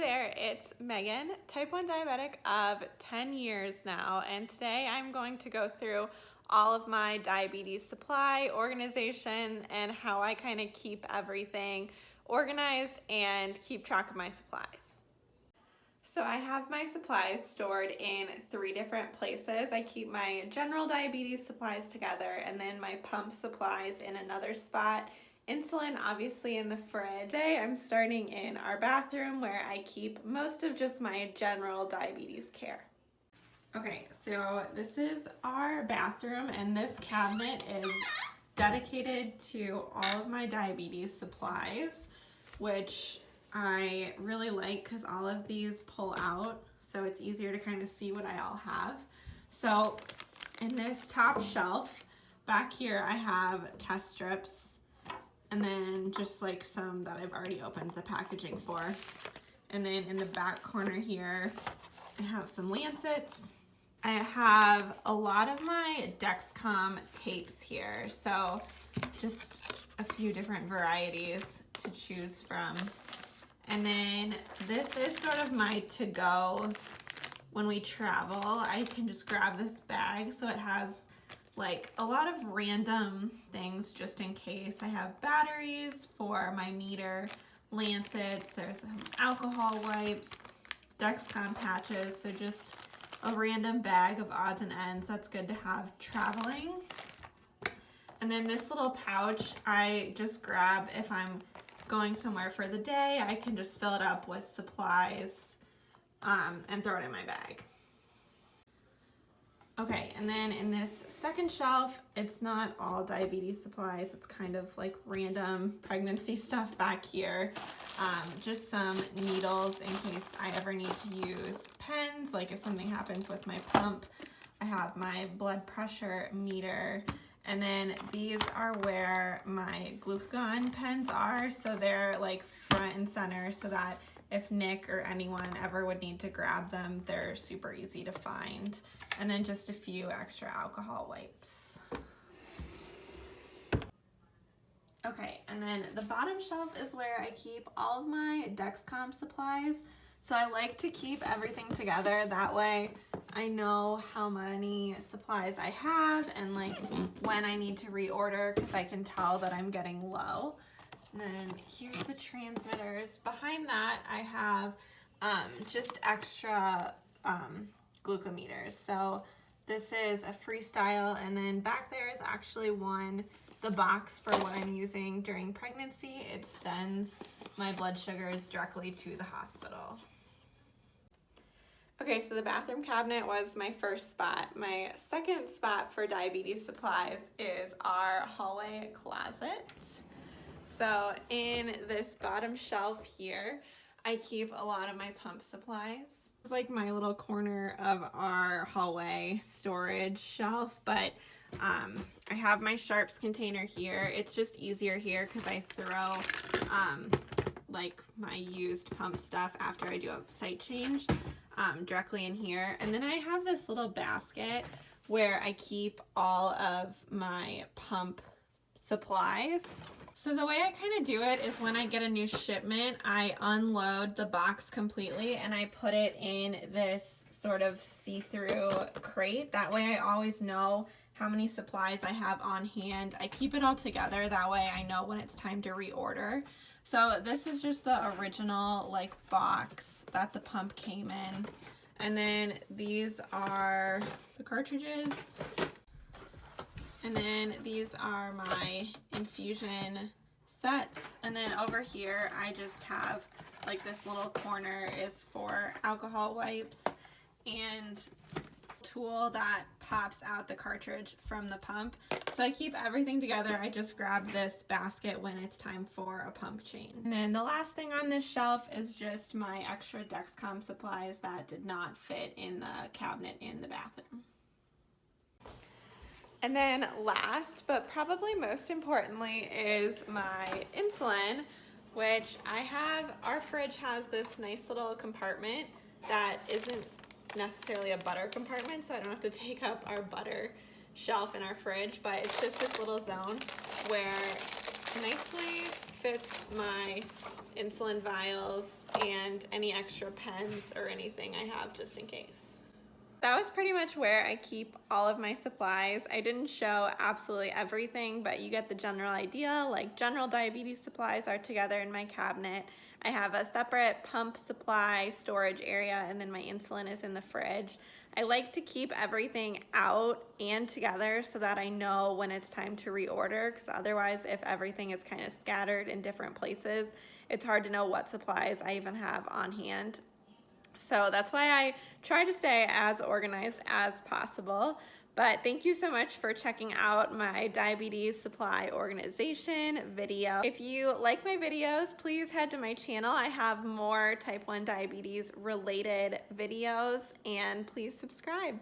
there, it's Megan, type 1 diabetic of 10 years now, and today I'm going to go through all of my diabetes supply organization and how I kind of keep everything organized and keep track of my supplies. So I have my supplies stored in 3 different places. I keep my general diabetes supplies together, and then my pump supplies in another spot. Insulin obviously in the fridge. Today I'm starting in our bathroom where I keep most of just my general diabetes care. Okay, so this is our bathroom, and this cabinet is dedicated to all of my diabetes supplies, which I really like because all of these pull out, so it's easier to kind of see what I all have. So in this top shelf back here I have test strips, and then just like some that I've already opened the packaging for. And then in the back corner here, I have some Lancets. I have a lot of my Dexcom tapes here, so just a few different varieties to choose from. And then this is sort of my to-go when we travel. I can just grab this bag, so it has like a lot of random things just in case. I have batteries for my meter, Lancets, there's some alcohol wipes, Dexcom patches, so just a random bag of odds and ends that's good to have traveling. And then this little pouch I just grab if I'm going somewhere for the day. I can just fill it up with supplies and throw it in my bag. Okay, and then in this second shelf, it's not all diabetes supplies. It's kind of like random pregnancy stuff back here. Just some needles in case I ever need to use pens, like if something happens with my pump. I have my blood pressure meter, and then these are where my glucagon pens are. So they're like front and center so that if Nick or anyone ever would need to grab them, they're super easy to find. And then just a few extra alcohol wipes. Okay, and then the bottom shelf is where I keep all of my Dexcom supplies. So I like to keep everything together. That way I know how many supplies I have and like when I need to reorder, because I can tell that I'm getting low. And then here's the transmitters. Behind that I have just extra glucometers. So this is a freestyle, and then back there is actually the box for what I'm using during pregnancy. It sends my blood sugars directly to the hospital. Okay, so the bathroom cabinet was my first spot. My second spot for diabetes supplies is our hallway closet. So in this bottom shelf here, I keep a lot of my pump supplies. It's like my little corner of our hallway storage shelf, but I have my sharps container here. It's just easier here because I throw like my used pump stuff after I do a site change directly in here. And then I have this little basket where I keep all of my pump supplies. So the way I kind of do it is when I get a new shipment, I unload the box completely and I put it in this sort of see-through crate. That way I always know how many supplies I have on hand. I keep it all together. That way I know when it's time to reorder. So this is just the original like box that the pump came in. And then these are the cartridges. And then these are my infusion sets. And then over here, I just have like this little corner is for alcohol wipes and tool that pops out the cartridge from the pump. So I keep everything together. I just grab this basket when it's time for a pump change. And then the last thing on this shelf is just my extra Dexcom supplies that did not fit in the cabinet in the bathroom. And then last, but probably most importantly, is my insulin, which our fridge has this nice little compartment that isn't necessarily a butter compartment, so I don't have to take up our butter shelf in our fridge, but it's just this little zone where nicely fits my insulin vials and any extra pens or anything I have just in case. That was pretty much where I keep all of my supplies. I didn't show absolutely everything, but you get the general idea. Like general diabetes supplies are together in my cabinet. I have a separate pump supply storage area, and then my insulin is in the fridge. I like to keep everything out and together so that I know when it's time to reorder, because otherwise if everything is kind of scattered in different places, it's hard to know what supplies I even have on hand. So that's why I try to stay as organized as possible. But thank you so much for checking out my diabetes supply organization video. If you like my videos, please head to my channel. I have more type 1 diabetes related videos, and please subscribe.